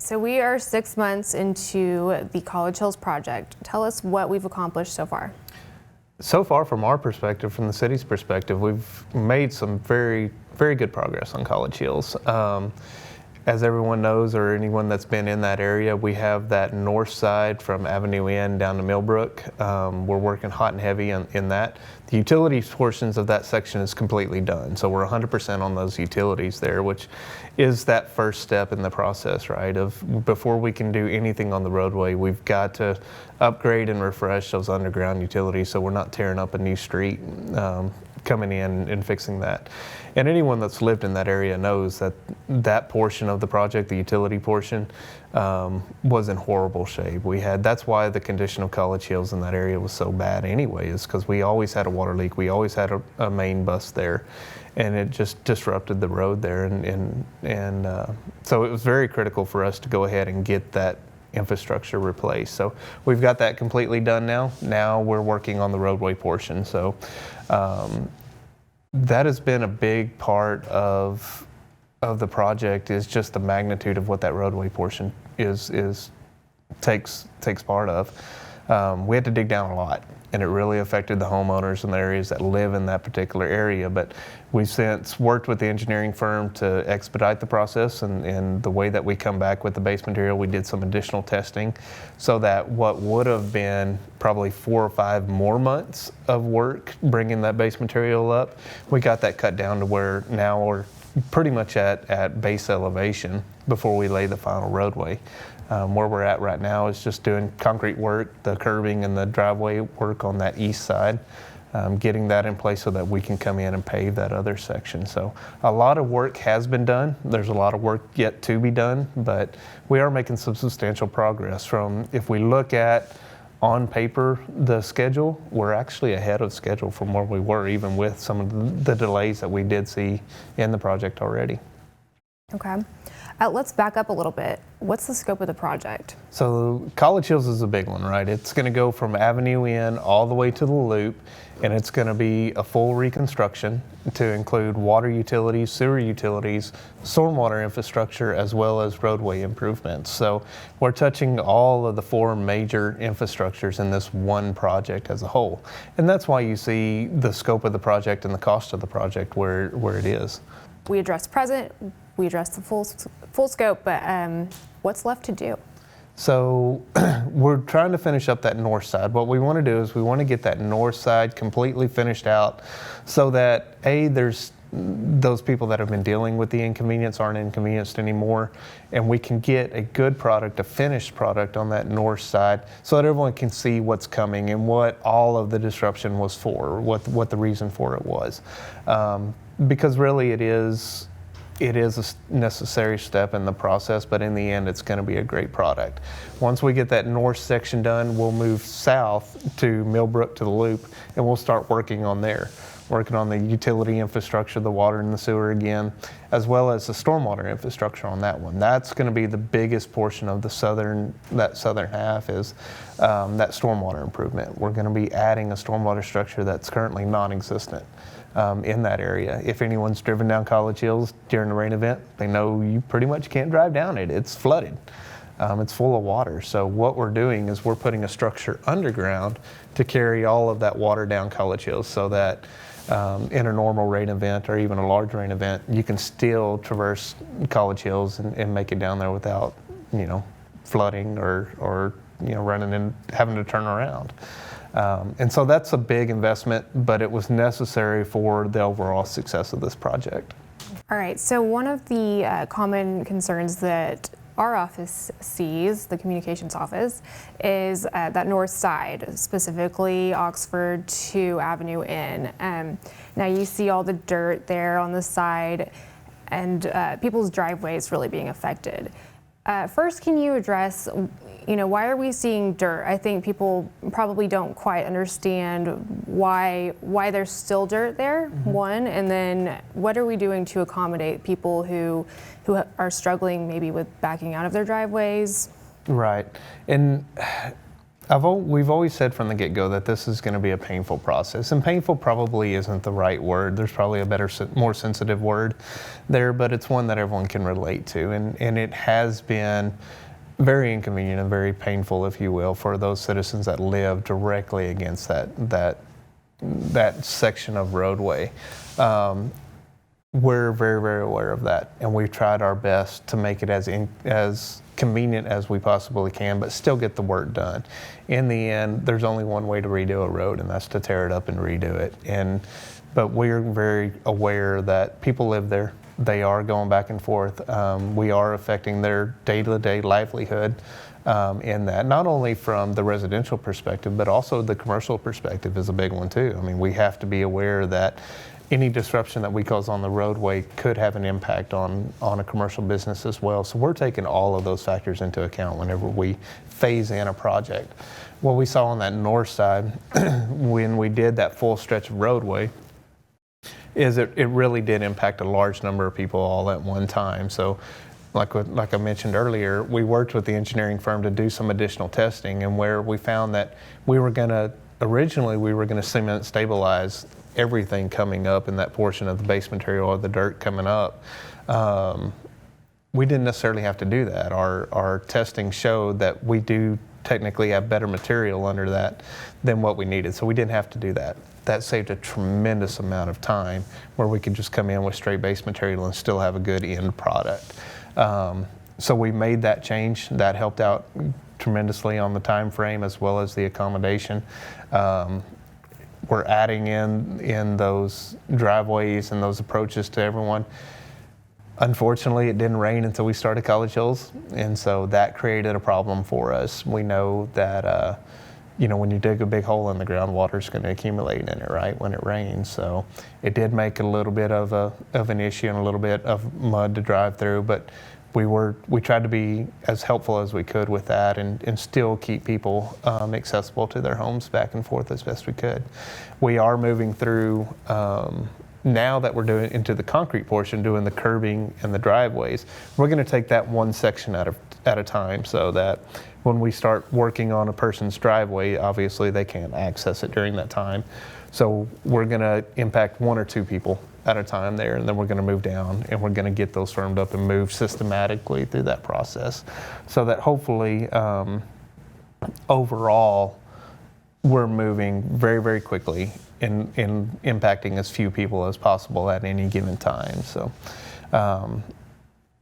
so we are 6 months into the College Hills project. Tell us what we've accomplished so far. So far, from our perspective, from the city's perspective, we've made some very, very good progress on College Hills. As everyone knows, or anyone that's been in that area, we have that north side from Avenue N down to Millbrook. We're working hot and heavy in that. The utilities portions of that section is completely done. So we're 100% on those utilities there, which is that first step in the process, right? Of before we can do anything on the roadway, we've got to upgrade and refresh those underground utilities so we're not tearing up a new street coming in and fixing that. And anyone that's lived in that area knows that that portion of the project, the utility portion, was in horrible shape. That's why the condition of College Hills in that area was so bad anyway, is because we always had a water leak. We always had a main bust there, and it just disrupted the road there. And so it was very critical for us to go ahead and get that infrastructure replaced. So we've got that completely done now. Now we're working on the roadway portion. So that has been a big part of the project, is just the magnitude of what that roadway portion takes part of. We had to dig down a lot, and it really affected the homeowners in the areas that live in that particular area. But we've since worked with the engineering firm to expedite the process, and the way that we come back with the base material, we did some additional testing so that what would have been probably 4 or 5 more months of work bringing that base material up, we got that cut down to where now we're pretty much at base elevation before we lay the final roadway. Where we're at right now is just doing concrete work, the curbing and the driveway work on that east side, getting that in place so that we can come in and pave that other section. So a lot of work has been done. There's a lot of work yet to be done, but we are making some substantial progress. If we look at on paper the schedule, we're actually ahead of schedule from where we were, even with some of the delays that we did see in the project already. Okay. Let's back up a little bit. What's the scope of the project? So College Hills is a big one, right? It's going to go from Avenue N all the way to the loop, and it's going to be a full reconstruction to include water utilities, sewer utilities, stormwater infrastructure, as well as roadway improvements. So we're touching all of the 4 major infrastructures in this one project as a whole. And that's why you see the scope of the project and the cost of the project where it is. We addressed present, we addressed the full scope, but what's left to do? So we're trying to finish up that north side. What we want to do is we want to get that north side completely finished out so that there's those people that have been dealing with the inconvenience aren't inconvenienced anymore, and we can get a good product, a finished product on that north side so that everyone can see what's coming and what all of the disruption was for, what the reason for it was. Because really it is a necessary step in the process, but in the end it's going to be a great product. Once we get that north section done, we'll move south to Millbrook to the loop, and we'll start working on the utility infrastructure, the water and the sewer again, as well as the stormwater infrastructure on that one. That's going to be the biggest portion of that southern half, is that stormwater improvement. We're going to be adding a stormwater structure that's currently non-existent in that area. If anyone's driven down College Hills during a rain event, they know you pretty much can't drive down it. It's flooded. It's full of water. So what we're doing is we're putting a structure underground to carry all of that water down College Hills so that in a normal rain event or even a large rain event, you can still traverse College Hills and make it down there without, flooding or running and having to turn around. And so that's a big investment, but it was necessary for the overall success of this project. All right, so one of the common concerns that our office sees, the communications office, is that north side, specifically Oxford to Avenue N. Now you see all the dirt there on the side, and people's driveways really being affected. First, can you address, why are we seeing dirt? I think people probably don't quite understand why there's still dirt there, one, and then what are we doing to accommodate people who are struggling maybe with backing out of their driveways? Right. And We've always said from the get-go that this is going to be a painful process, and painful probably isn't the right word. There's probably a better, more sensitive word there, but it's one that everyone can relate to, and it has been very inconvenient and very painful, if you will, for those citizens that live directly against that section of roadway. We're very, very aware of that, and we've tried our best to make it as convenient as we possibly can, but still get the work done. In the end, there's only one way to redo a road, and that's to tear it up and redo it. But we're very aware that people live there. They are going back and forth. We are affecting their day-to-day livelihood in that, not only from the residential perspective, but also the commercial perspective is a big one too. I mean, we have to be aware that any disruption that we cause on the roadway could have an impact on a commercial business as well. So we're taking all of those factors into account whenever we phase in a project. What we saw on that north side when we did that full stretch of roadway is it really did impact a large number of people all at one time. So like I mentioned earlier, we worked with the engineering firm to do some additional testing, and where we found that originally we were gonna cement stabilize everything coming up in that portion of the base material or the dirt coming up. We didn't necessarily have to do that. Our testing showed that we do technically have better material under that than what we needed, so we didn't have to do that. That saved a tremendous amount of time where we could just come in with straight base material and still have a good end product. So we made that change. That helped out tremendously on the time frame as well as the accommodation. We're adding in those driveways and those approaches to everyone. Unfortunately, it didn't rain until we started College Hills, and so that created a problem for us. We know that when you dig a big hole in the ground, water's going to accumulate in it, right, when it rains. So it did make a little bit of an issue and a little bit of mud to drive through, but we tried to be as helpful as we could with that and still keep people accessible to their homes back and forth as best we could. We are moving through, now that we're doing into the concrete portion, doing the curbing and the driveways, we're going to take that one section at a time, so that when we start working on a person's driveway, obviously they can't access it during that time. So we're going to impact one or two people at a time there, and then we're going to move down and we're going to get those firmed up and move systematically through that process, so that hopefully overall we're moving very, very quickly in impacting as few people as possible at any given time. So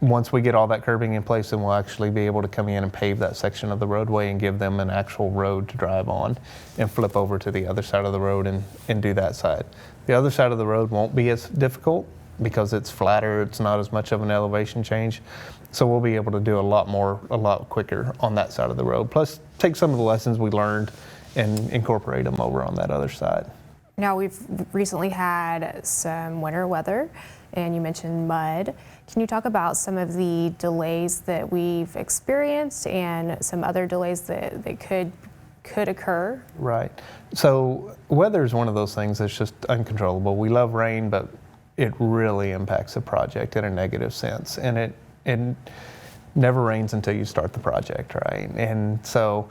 once we get all that curbing in place, then we'll actually be able to come in and pave that section of the roadway and give them an actual road to drive on and flip over to the other side of the road and do that side. The other side of the road won't be as difficult because it's flatter, it's not as much of an elevation change. So we'll be able to do a lot quicker on that side of the road. Plus take some of the lessons we learned and incorporate them over on that other side. Now, we've recently had some winter weather, and you mentioned mud. Can you talk about some of the delays that we've experienced and some other delays that could occur? Right. So weather is one of those things that's just uncontrollable. We love rain, but it really impacts the project in a negative sense. And it never rains until you start the project, right? And so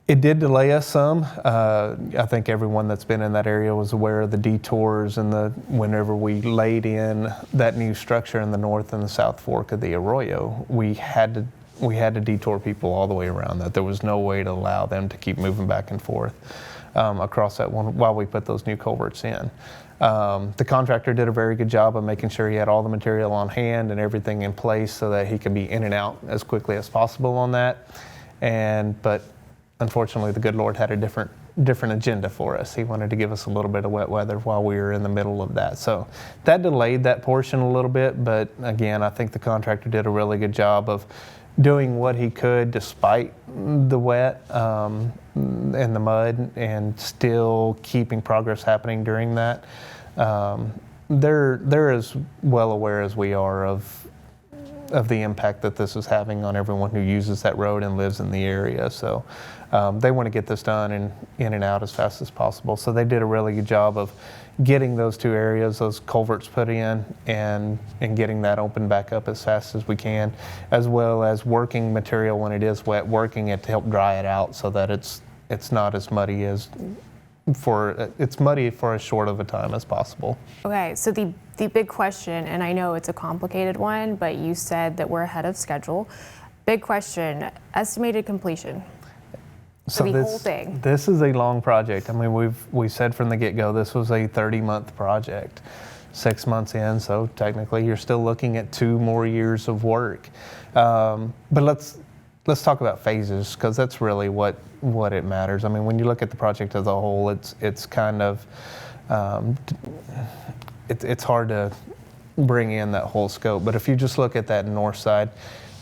it did delay us some. I think everyone that's been in that area was aware of the detours and whenever we laid in that new structure in the north and the south fork of the arroyo, we had to detour people all the way around that. There was no way to allow them to keep moving back and forth across that one while we put those new culverts in. The contractor did a very good job of making sure he had all the material on hand and everything in place so that he could be in and out as quickly as possible on that. But unfortunately, the good Lord had a different agenda for us. He wanted to give us a little bit of wet weather while we were in the middle of that. So that delayed that portion a little bit, but again, I think the contractor did a really good job of doing what he could despite the wet and the mud, and still keeping progress happening during that. They're as well aware as we are of the impact that this is having on everyone who uses that road and lives in the area. So They want to get this done and in and out as fast as possible. So they did a really good job of getting those two areas, those culverts put in, and getting that opened back up as fast as we can, as well as working material when it is wet, working it to help dry it out so that it's not as muddy it's muddy for as short of a time as possible. Okay, so the big question, and I know it's a complicated one, but you said that we're ahead of schedule. Big question, estimated completion. So the whole thing. This is a long project. I mean, we said from the get-go this was a 30-month project. 6 months in, so technically you're still looking at 2 more years of work. But let's talk about phases, because that's really what it matters. I mean, when you look at the project as a whole, it's kind of it's hard to bring in that whole scope. But if you just look at that north side,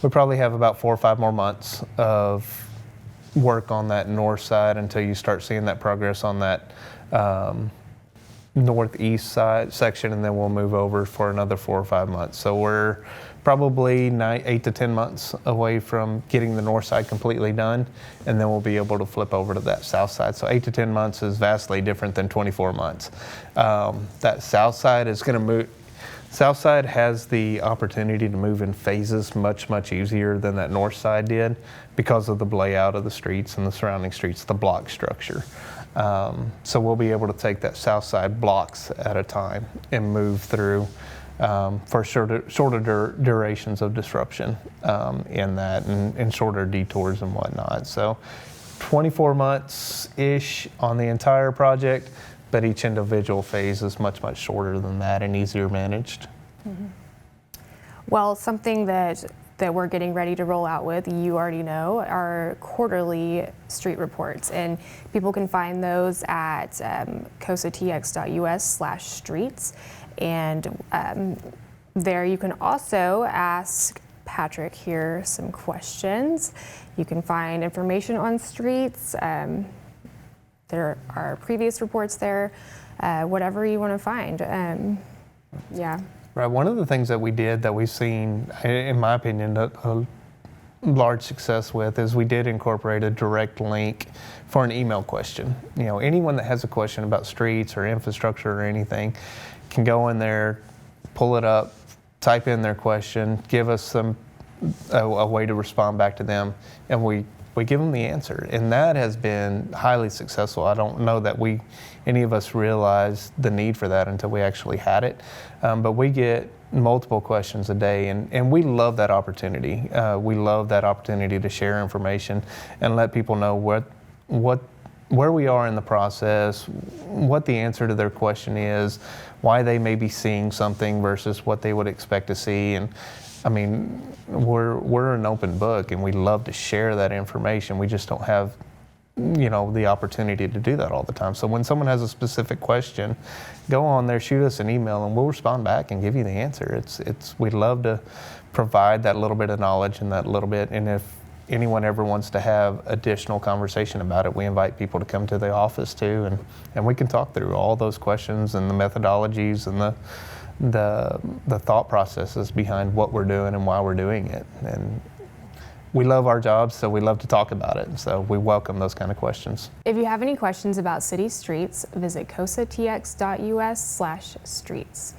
we probably have about 4 or 5 more months of work on that north side until you start seeing that progress on that northeast side section, and then we'll move over for another 4 or 5 months. So we're probably 8 to 10 months away from getting the north side completely done, and then we'll be able to flip over to that south side. So 8 to 10 months is vastly different than 24 months. That south side is going to move. South side has the opportunity to move in phases much, much easier than that north side did because of the layout of the streets and the surrounding streets, the block structure. So we'll be able to take that south side blocks at a time and move through for shorter durations of disruption in that, and shorter detours and whatnot. So 24 months-ish on the entire project, but each individual phase is much, much shorter than that and easier managed. Mm-hmm. Well, something that we're getting ready to roll out with, you already know, are quarterly street reports, and people can find those at cosatx.us/streets, and there you can also ask Patrick here some questions. You can find information on streets. There are previous reports there, whatever you want to find. Yeah. Right. One of the things that we did that we've seen, in my opinion, a large success with is we did incorporate a direct link for an email question. You know, anyone that has a question about streets or infrastructure or anything can go in there, pull it up, type in their question, give us a way to respond back to them, and we give them the answer. And that has been highly successful. I don't know that any of us realized the need for that until we actually had it. But we get multiple questions a day, and we love that opportunity. We love that opportunity to share information and let people know where we are in the process, what the answer to their question is, why they may be seeing something versus what they would expect to see. And I mean, we're an open book, and we love to share that information. We just don't have, the opportunity to do that all the time. So when someone has a specific question, go on there, shoot us an email, and we'll respond back and give you the answer. We love to provide that little bit of knowledge and that little bit. And if anyone ever wants to have additional conversation about it, we invite people to come to the office too, and we can talk through all those questions and the methodologies and the thought processes behind what we're doing and why we're doing it. And we love our jobs, so we love to talk about it. So we welcome those kind of questions. If you have any questions about city streets, visit cosatx.us/streets.